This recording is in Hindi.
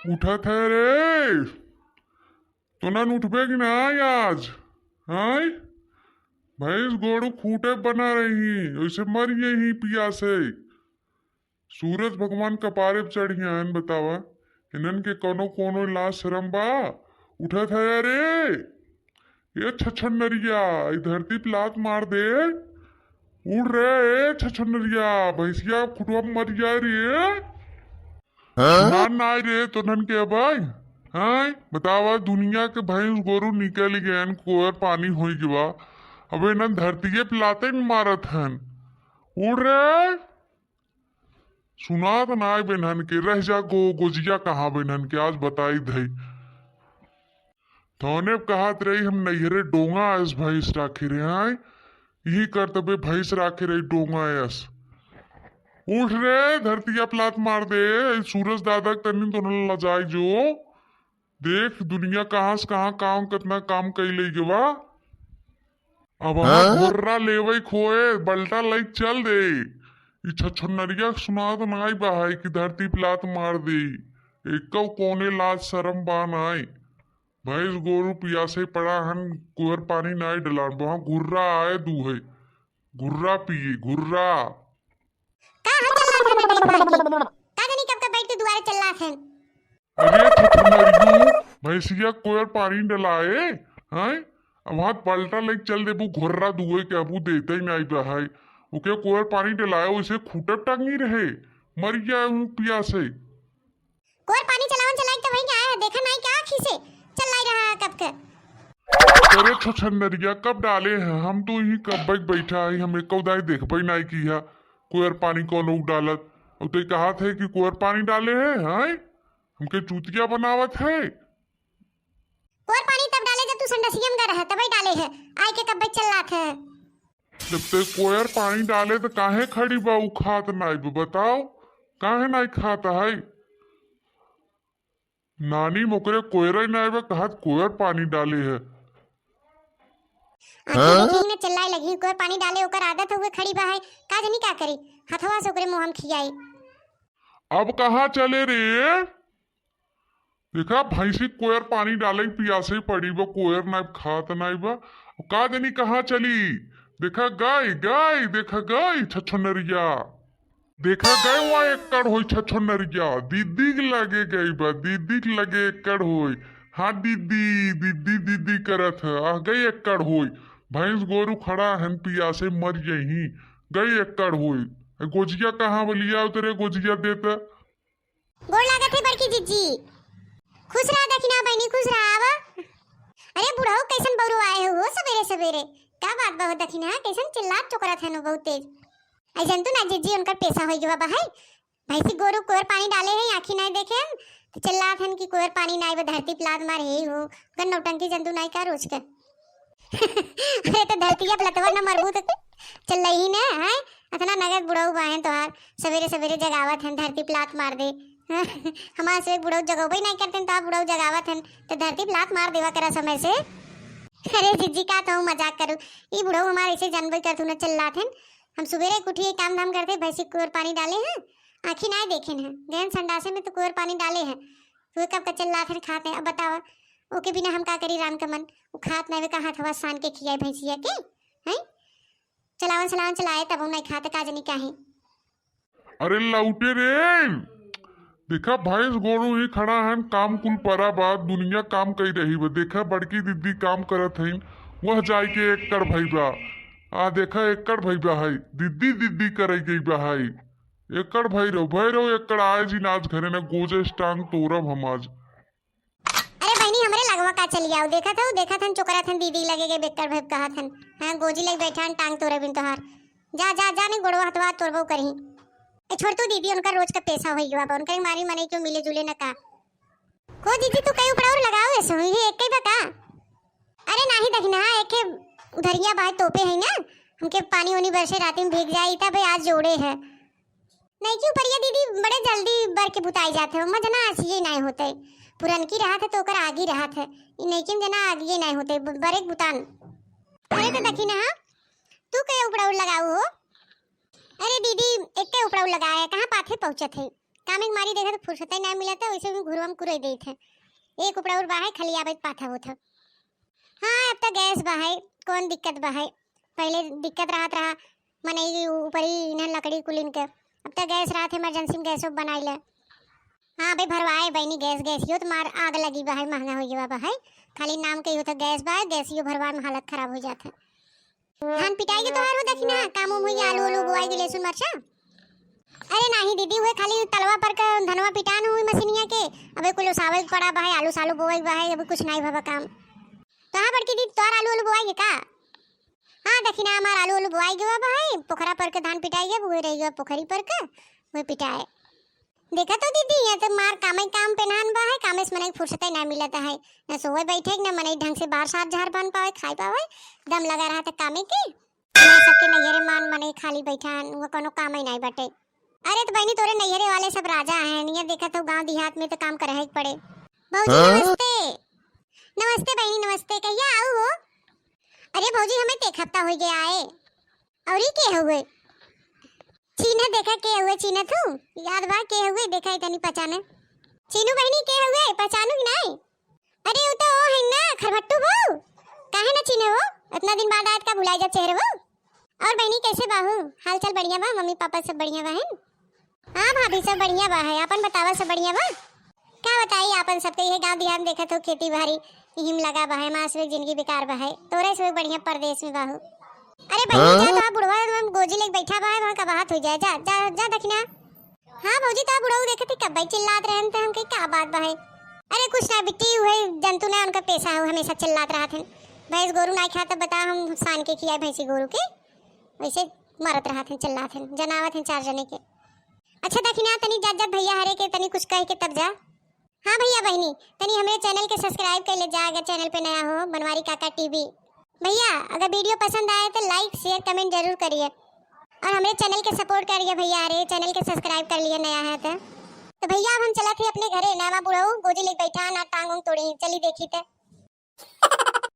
उठत है रे। तो न उठबे कि ना आज? हाँ, भैंस गोरू खूंटे बना रही वैसे मर यही पिया से। सूरज भगवान कपारे पे चढ़िया हन बतावा। इनन के कोनो कोनो लाज शरम बा। उठत है अरे ये छछन नरिया, धरती पे लात मार दे। उड़ रे ए छछन नरिया, भैंसिया खुटवा मर जाए रे। ना ना रे तो नन के भाई। हाँ बतावा, दुनिया के भैंस गोरू निकल गए कोर पानी हो गवा। अबे न धरती पे लाते न मारत हन। उड़ रे। सुना तो ना बेनहन के रह जा गोजिया कहाँ बेनहन के आज बताई धई। थोने कहत रही हम नैहरे डोंगा आयस भैंस राखे रे। हाँ यही करतबे भैंस राखे रही डोंगा आयस। उठ रे धरती प्लात मार दे। सूरज दादा तनी तो न लजाई जो। देख दुनिया कहाँ से कहाँ काम कितना काम कैले गवा। अब घोर्रा लेवे खोए बल्टा लाइक चल दे। छछनरिया सुना तो नाई बहाई कि धरती प्लात मार दी। एक कोने लाज शरम बा नाई। भैंस गोरू पियासे पड़ा हन कुहर पानी नाई डलान वहां घुर्रा आए दूहे। घुर्रा पिए घुर्रा। अरे छछनरियू भैंसिया कुहर पानी डलाए। हाँ वहां पलटा लेके चल देबू घुर्रा दुए के अबू देते ही नाई बहाई। ओके कुहर पानी डलाए उसे खूटे टांगी रहे मर जाए पिया से। कुहर पानी चलावन चलाई तो वहीं आया देखा नहीं क्या आँखी से चल लाई रहा कब के। अरे छछनरिया कब डाले हैं हम तो यही कब बैठा है हम एक उदाई देख पाई नहीं किया कुहर पानी कौन डालत। और तो कहा थे कि कुहर पानी डाले हैं। हाँ हमके चूतिया बनावत है। कुहर पानी तब डाले जब तू संडसियम का रहा तभी डाले है आई के कब चल रहा था। जब ते कोयर पानी डाले तो काहे खड़ी बा खात नहीं बताओ काहे नहीं खाता है। नानी मोकरे कोयरा नहीं बा कहत कोयर पानी डाले है। आखिर में चिल्लाई लगी कोयर पानी डाले ओकर आदत हुए खड़ी बा है का जनी का करी हथवा से ओकरे मुंह हम खियाई। अब कहाँ चले रे? देखा भैंसी कोयर पानी डाले पियासे पड़ी बा कोयर नहीं खात नहीं बा का जनी कहाँ चली। देखा गाय गाय देखा गाय छछनरिया देखा गए वहाँ एकड़ हो छछनरिया दीदी लगे गई बा दीदी लगे एकड़ हो। हाँ दीदी दीदी दीदी करत है आ गई एकड़ हो। भैंस गोरू खड़ा हन पियासे मर यही गई एकड़ हो। गोजिया कहाँ बलिया उतरे गोजिया देता। गोड़ लागत है बड़की जीजी खुश रहा दखिना बहनी खुश रहा आवा। अरे बुढ़ाओ कैसन बौरू आए हो सवेरे सवेरे क्या बात बहुत दखिना कैसन चिल्लात चोकरत है बहुत तेज। ऐसन तो ना जीजी उनका पैसा हो गया भाई भैंसी गोरू कोयर पानी डाले हैं आँखी नहीं देखे हम तो चिल्लात हन कि कोयर पानी नहीं वो धरती प्लाद मार हे हो कर नौटंकी जंतु नहीं का रोज कर। अरे तो धरती अब लतवा न मरबू तो चल रही ना है अतना नगद बुढ़ाऊ बाहन तोहार सवेरे सवेरे जगावत हन धरती प्लात मार दे। हमारे से बुढ़ाऊ जगोबे नहीं करते तो आप बुढ़ाऊ जगावत हन तो धरती प्लात मार देवा करा समय से। अरे जीजी का तो मजाक करूँ ये बुढ़ाऊ हमारे ऐसे जानवर करतू न चिल्लात हन। हम सुबेरे उठिए काम धाम करते भैंसी कुहर पानी डाले हैं आँखी नहीं देखे हैं गहन संडासे में तो कुहर पानी डाले हैं तो कब का चिल्लात हन खाते हैं। अब बतावा ओके बिना हम का करी राम का मन वो खात नहीं कहा था सान के खियाए भैंसिया के हैं चलावन चलावन चलाए तब नहीं खाते का जनी काहे। अरे लौटे रे देखा भैंस गोरू ही खड़ा है काम कुल परा बात दुनिया काम कही रही बा। देखा बड़की दीदी काम करत है वह जाए के एकड़ भैबा आ देखा एकड़ भैबा है दीदी दीदी करे गई बहाई एकड़ भैरव एकड़ आए जी नाच घरे न गोजे टांग तोरब हम आज। अरे बहनी हमरे लगवा का चली आओ देखा था चोकरा थन दीदी लगे गए बेकर भैब कहा थन हां गोजी लग बैठा टांग तोरे बिन तोहार जा जा जा ने गोड़वा हथवा तोरबो करही। ए छोड़ तू दीदी उनका रोज का पैसा होई गवा उनका मारी मने क्यों मिले जुले न का को दीदी तू कई ऊपर और लगाओ ऐसे ये एक ही बता। अरे नाही दखना एके उधरिया बाय तोपे है ना हमके पानी वानी बरसे रात में भीग जाई था भाई आज जोड़े है नहीं क्यों परिया दीदी बड़े जल्दी बर के बुताई जाते हो मजना ऐसे नहीं होते पुरन की रहा था तो कर आगे रहा था नहीं किम जना आगे नहीं होते बड़े बुतान। अरे तो दखिना तू कई ऊपर लगाओ हो। अरे दीदी एक के ऊपर लगाया कहाँ पाथे पहुंचत है काम एक मारी देखा तो फुर्सत ही ना मिला था, वैसे भी घुरवा में कुरई देई थे। एक उपड़ा और बाहे खाली आबे पाथा होत है। हाँ अब तो गैस बाहे कौन दिक्कत बाहे, पहले दिक्कत रहा मने ऊपर ही इन्हें लकड़ी कुलिन के, अब तो गैस रात इमरजेंसी में गैस बनाई ले। हाँ भाई भरवाए बहनी गैस यो तो मार आग लगी बाहे, महंगा हो गया बाहे, खाली नाम के हो तो गैस बाहे, गैसियो भरवाए में हालत खराब हो जाता है। धान पिटाई के तो हर हो देखी ना काम हुई, आलू आलू बुआई के लहसुन मरचा। अरे नहीं दीदी हुए खाली तलवा पर का धनवा पिटान हुई मशीनिया के, अबे कुल उसावे पड़ा बाहे, आलू सालू बोई बाहे, अबे कुछ नहीं भवा काम। तो हाँ बड़की दीदी तोर आलू आलू बुआई का? हाँ देखी ना हमार आलू आलू बुआई गया बाहे, पोखरा पर के धान पिटाई गया, वो रह गया पोखरी पर का वो पिटाए। देखा तो दीदी ये तो मार काम पे नान बाहे, कामे से मने फुर्सत ही ना मिलता है, न सोए बैठे न मने ढंग से बाहर साथ झार बन पावे, खाई पावे, दम लगा रहा था कामे के। मैं सबके नैहरे मान मने खाली बैठान, वो कोनो काम ही नहीं बटे। अरे तो बहनी तोरे नैहरे वाले सब राजा हैं, नहीं देखा तो गांव देहात में तो काम करे ही पड़े। भौजी नमस्ते। नमस्ते बहनी नमस्ते, कहिया आओ हो? अरे भौजी हमें एक हफ्ता हो गया आए। और ये के हुए? चीना देखा के हुए, चीना तू याद बा के हुए, देखा इतनी पहचाने चीनू बहनी के हुए, पहचानू कि नहीं? अरे वो तो वो है ना खरभट्टू बहू, काहे ना चीने वो, इतना दिन बाद आज का भुलाई जा चेहरे वो। और बहनी कैसे बाहू, हाल चाल बढ़िया बा? मम्मी पापा सब बढ़िया बा? हाँ भाभी सब बढ़िया बा है, अपन बतावा सब बढ़िया बा? क्या बताई अपन सबके ये गांव देहात देखा तो खेती बाड़ी हिम लगा बा है, मासवे जिंदगी बेकार बा है, तोरे से बढ़िया परदेश में बाहू। अरे बहनी जा तो बुढ़वा गोजी लेके बैठा बा है, वहां का बात हो जाए, जा जा जा दखना। हाँ भौजी तो बुढ़ऊ देखे थे कब चिल्लात रहन थे हमके, क्या बात बा है? अरे कुछ ना बिट्टी हुए जंतु ना उनका पैसा हो, हमेशा चिल्लात रहा थे, भैंस गोरू नहीं खा तो बता हम सान के खिया भैंसी गोरू के, वैसे मरत रहा थे चिल्लात थे, जनावत हैं 4 जने के। अच्छा दखिना तनी जा जा भैया हरे के तनी कुछ कह के तब जा। हाँ भैया बहनी तनी हमें चैनल के सब्सक्राइब कर ले जा, अगर चैनल पे नया हो बनवारी काका टीवी। भैया अगर वीडियो पसंद आए तो लाइक शेयर कमेंट जरूर करिए, और हमारे चैनल के सपोर्ट करिए भैया, अरे चैनल के सब्सक्राइब कर लिए नया है तो भैया अब हम चला थे अपने घरे, नामा बुढ़ऊ गोजी लेके बैठा ना टांग तोड़ी, चली देखी थे।